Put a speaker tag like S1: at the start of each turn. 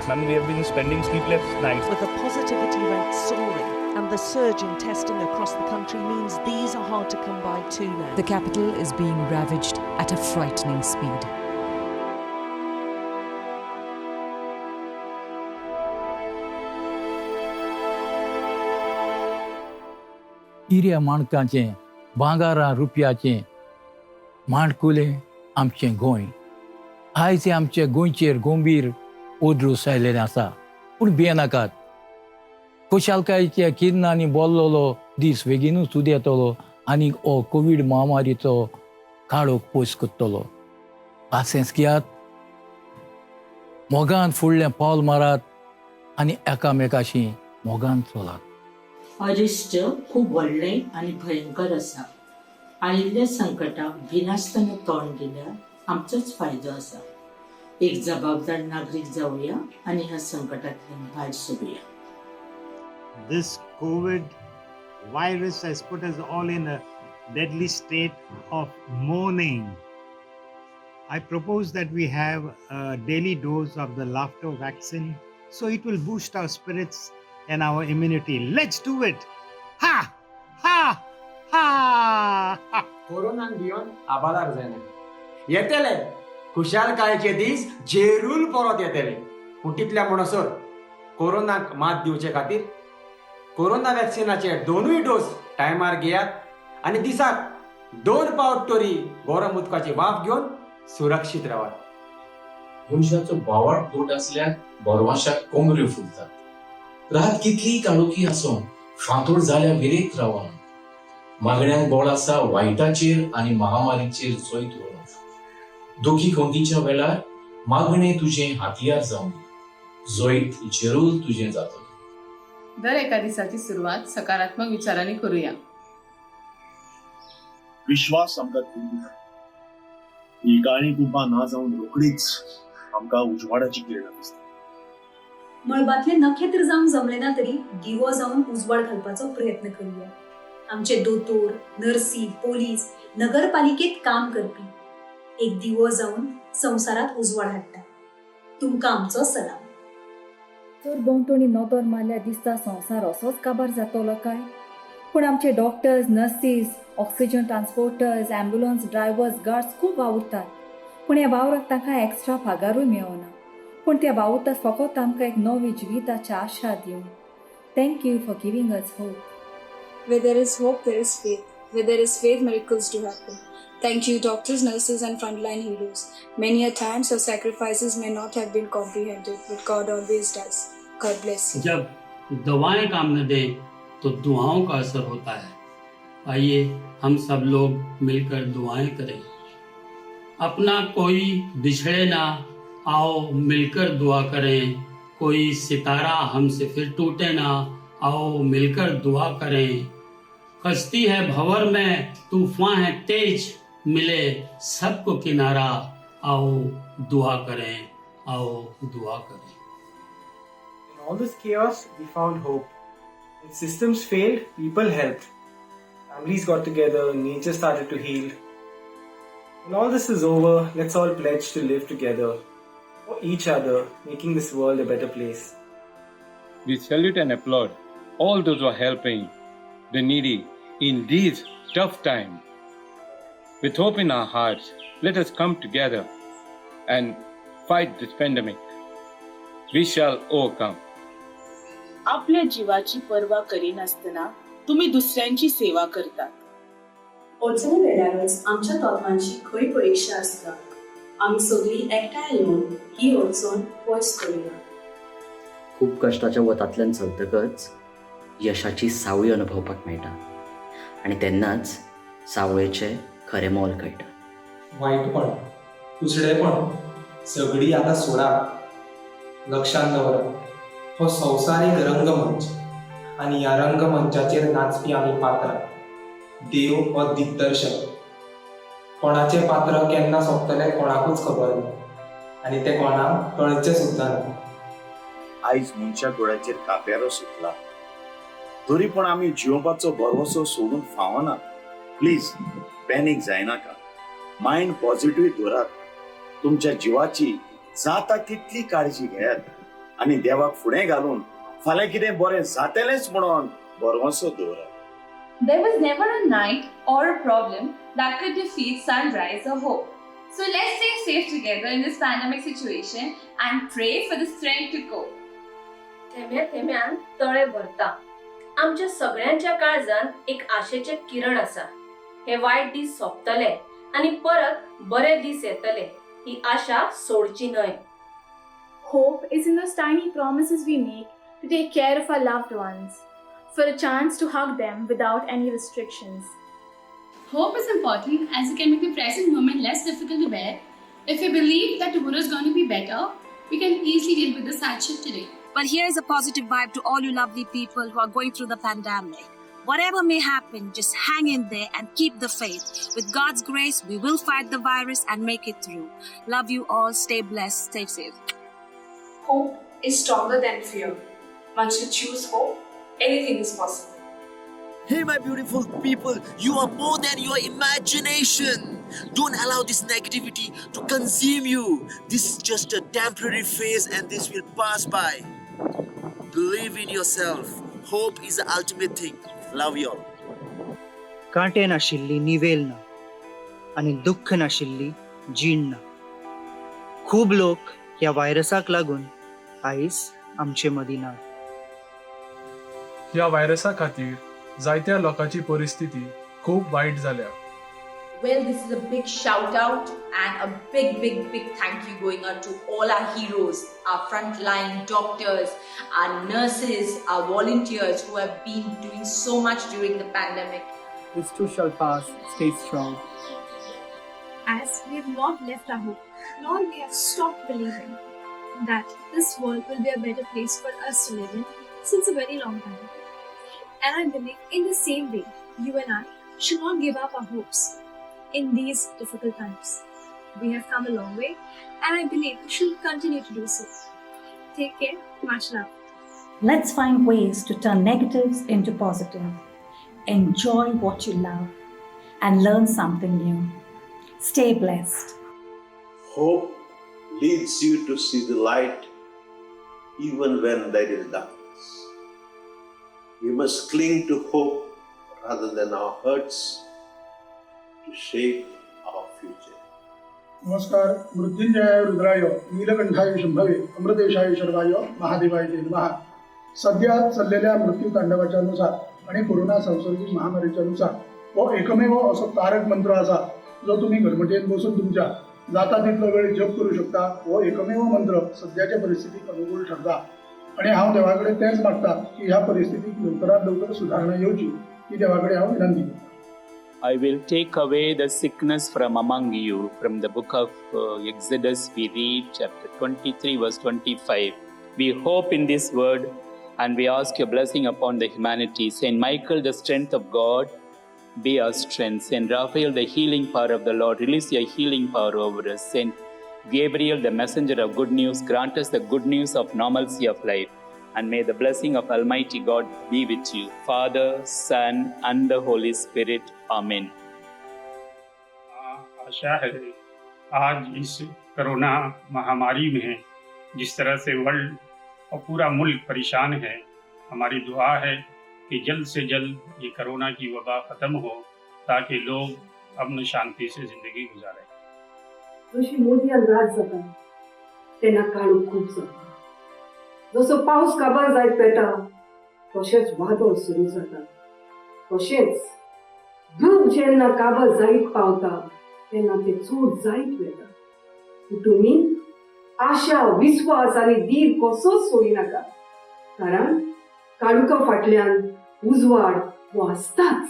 S1: Ma'am, we have been spending sleepless nights.
S2: With the positivity rate soaring and the surge in testing across the country means these are hard to come by too now.
S3: The capital is being ravaged at a frightening speed.
S4: हिऱ्या माणकाचें भांगारा रुपयाचें मांडकुलें आमचें गोंय. आयज आमचे गोंयचेर गंभीर ओद्रूस आयिल्लें आसा. पूण भियेनाकात. खुशालकायेच्या किरणांनी बोल्लोलो दीस बेगीनूच उदेतलो आनी हो कोवीड महामारीचो काळोख पयस करतलो. पासेंस घेयात, मोगान फुडलें पावल मारात आनी एकामेकाशी मोगान चलात.
S5: अरिश्ट खूब व्हडलें आनी भयंकर आसा. आयिल्ल्या संकटाक भिनासतना तोंड दिल्यार आमचोच फायदो आसा. एक जबाबदार नागरीक जावया आनी ह्या संकटांतल्यान भायर सरुया.
S6: This COVID virus has put us all in a deadly state of mourning. I propose that we have a daily dose of the laughter vaccine so it will boost our spirits and our immunity. Let's do it! Ha! Ha! Ha! Ha!
S7: कोरोनान भियोन आबाळार जायना. येतले खुशालकायेचे दीस जेरून परत येतले. पूण तितल्या म्हणसर कोरोनाक मात दिवचे खातीर कोरोना वॅक्सिनाचे 2 डोस टायमार घेयात आनी दिसाक 2 पावट तरी गरम उदकाची वाफ घेवन सुरक्षीत रावात.
S8: मनशाचो बावाट पोट असल्यार बोरवाशाक कोमऱ्यो फुलतात. रात कितली काळोखी आसूं फांतोड जाल्या विरेत रावना. मागण्यांक बोळ आसा वायटाचेर आनी महामारीचेर जैत उडोवंक. दुखी खंतीच्या वेळार मागणें तुजें हातियार जावं. जैत जरूर तुजें जातलें.
S9: दर एका दिसाची सुरवात सकारात्मक विचारांनी करूया.
S10: विश्वास आमकां दिवं. ही काळी कुंपा ना जावन रोखडीच आमकां उजवाडाची किरणां दिसता.
S11: मळबातले नखेत्र जावन जमले ना तरी दिवो जावन उजवाड घालपाचो प्रयत्न करूया. आमचे दोतोर, नर्सी, पोलीस, नगरपालिकेत काम करपी एक दिवो जावन संवसारात उजवाड हाडटा. तुमकां आमचो सलाम.
S12: चड बोंवतणी नदर मारल्या दिसता संवसार असोच काबार जातलो काय. पूण आमचे doctors, nurses, oxygen transporters, ambulance drivers, guards खूब वावुरतात. पूण ह्या वावराक तांकां एक्स्ट्रा पगारूय मेळना. पूण त्या वावुरतात फकत आमकां एक नवी जिविताची आशा दिवन. Thank you for giving us hope.
S13: Where there is hope, there is faith. Where there is faith, miracles do happen. Thank you, doctors, nurses, and frontline heroes. Many a times your sacrifices may not have been comprehended, but God always does. God bless you.
S14: जब दवाएं काम न दें तो दुआओं का असर होता है. आइए हम सब लोग मिलकर दुआएं करें. अपना कोई बिछड़े ना, आओ मिलकर दुआ करें. कोई सितारा हमसे फिर टूटे ना, आओ मिलकर दुआ करें. कश्ती है भंवर में, तूफान है तेज, मिले सबको किनारा. आओ दुआ करें, आओ दुआ करें.
S15: In all this chaos, we found hope. When systems failed, people helped. Families got together, nature started to heal. When all this is over, let's all pledge to live together for each other, making this world a better place.
S16: We salute and applaud all those who are helping the needy in these tough times. With hope in our hearts, let us come together and fight this pandemic. We shall overcome.
S5: आपल्या जीवाची पर्वा करिनासतना तुम्ही दुसऱ्यांची सेवा करतात.
S11: अडचणी वेळारच आमच्या तत्वांची खंय परीक्षा आसता. आमी सगळीं एकठांय येवन ही अडचण पयस करूया.
S17: खूप कष्टाच्या वतांतल्यान चलतकच यशाची सावळी अनुभवपाक मेळटा आनी तेन्नाच सावळेचें खरें मोल कळटा.
S15: वायटपण, उजडेपण सगळी आतां सोडात. लक्षांत दवरात, हो संवसार एक रंगमंच आनी ह्या रंगमंचाचेर नाचपी आमी पात्रां. देव हो दिग्दर्शक. कोणाचें पात्र केन्ना सोंपतलें कोणाकूच खबर ना आनी तें कोणाक कळचें सुद्दां ना.
S10: आयज मनशा दोळ्याचेर कापेरो सुटला तरी पण आमी जिवपाचो भरवसो सोडून फावना. प्लीज पॅनिक जायनाका. मायंड पॉझिटिव्ह दवरात. तुमच्या जिवाची जाता तितली काळजी घेयात. आनी देवाक फुडें घालून फाल्यां कितें बरें जातलेंच म्हणून भरवंसो दवरात.
S13: There was never a night or a problem that could defeat sunrise or hope. So let's stay safe together in this pandemic situation and pray for the strength to cope.
S11: थेम्या थेम्यान तळे भरता. आमच्या सगळ्यांच्या काळजांत एक आशेचे किरण आसा. हे वायट दीस सोंपतले आनी परत बरे दीस येतले ही आशा सोडची न्हय.
S13: Hope is in those tiny promises we make to take care of our loved ones, for a chance to hug them without any restrictions.
S9: Hope is important as it can make the present moment less difficult to bear. If we believe that tomorrow is going to be better, we can easily deal with this hardship today.
S2: But here's a positive vibe to all you lovely people who are going through the pandemic. Whatever may happen, just hang in there and keep the faith. With God's grace, we will fight the virus and make it through. Love you all. Stay blessed. Stay safe.
S13: Hope is stronger than fear. Once you choose hope, anything is possible.
S18: Hey my beautiful people, you are more than your imagination. Don't allow this negativity to consume you. This is just a temporary phase and this will pass by. Believe in yourself. Hope is the ultimate thing. Love you all.
S19: कांटे नाशिल्ली निवेल ना आनी दुःख नाशिल्ली जीण ना. खूब लोक ह्या व्हायरसाक लागून आयज आमचे मदीं ना.
S20: ह्या व्हायरसा खातीर जायत्या लोकांची परिस्थिती खूब वायट जाल्या.
S11: Well, this is a big shout out and a big thank you going out to all our heroes, our frontline doctors, our nurses, our volunteers who have been doing so much during the pandemic.
S19: This too shall pass. Stay strong.
S13: As we have not left our hope, nor we have stopped believing that this world will be a better place for us to live in since a very long time. And I believe in the same way, you and I should not give up our hopes in these difficult times. We have come a long way, and I believe we should continue to do so. Take care, much love.
S12: Let's find ways to turn negatives into positive. Enjoy what you love and learn something new. Stay blessed.
S10: Hope leads you to see the light even when there is darkness. We must cling to hope rather than our hurts to shape our future.
S20: नमस्कार. मृत्युंजयाय रुद्राय नीलकंठाय शंभवे अमृतेशाय शर्वाय महादेवाय नमः. सध्या चाललेल्या मृत्यू तांडवाच्या नुसार आणि corona संसर्गित महामारीच्या नुसार व एकमेव असो तारक मंत्र असा जो तुम्ही घरमटेन बसून तुमच्या जाता तितलो वेळ जप करू शकता व एकमेव मंत्र सध्याच्या परिस्थितीक अनुकूल ठरता. आणि हांव देवाकडे तेच मागता की ह्या परिस्थितीक लवकरात लवकर सुधारणा येवची ही देवाकडे हांव विनंती करता.
S14: I will take away the sickness from among you. From the book of Exodus, we read chapter 23, verse 25. We hope in this word and we ask your blessing upon the humanity. Saint Michael, the strength of God, be our strength. Saint Raphael, the healing power of the Lord, release your healing power over us. Saint Gabriel, the messenger of good news, grant us the good news of normalcy of life. And may the blessing of Almighty God be with you, Father, Son, and the Holy Spirit. Amen.
S21: आशा है आज इस corona महामारी में जिस तरह से world और पूरा मुल्क परेशान है, हमारी दुआ है कि जल्द से जल्द ये कोरोना की वबा खत्म हो ताकि लोग अमन शांति से जिंदगी गुजारें.
S22: जशी मोदयान रात जाता तेन्ना काळोख खूब जाता. जसो पावस काबार जायत पेटा तशेंच वादळ सुरू जाता. तशेंच दूख जेन्ना काबार जायत पावता तेन्ना ते चूड जायत वेता. तुमी आशा विस्वास आनी धीर कसोच सोडिनाका, कारण काळुका फाटल्यान उजवाड हो आसताच.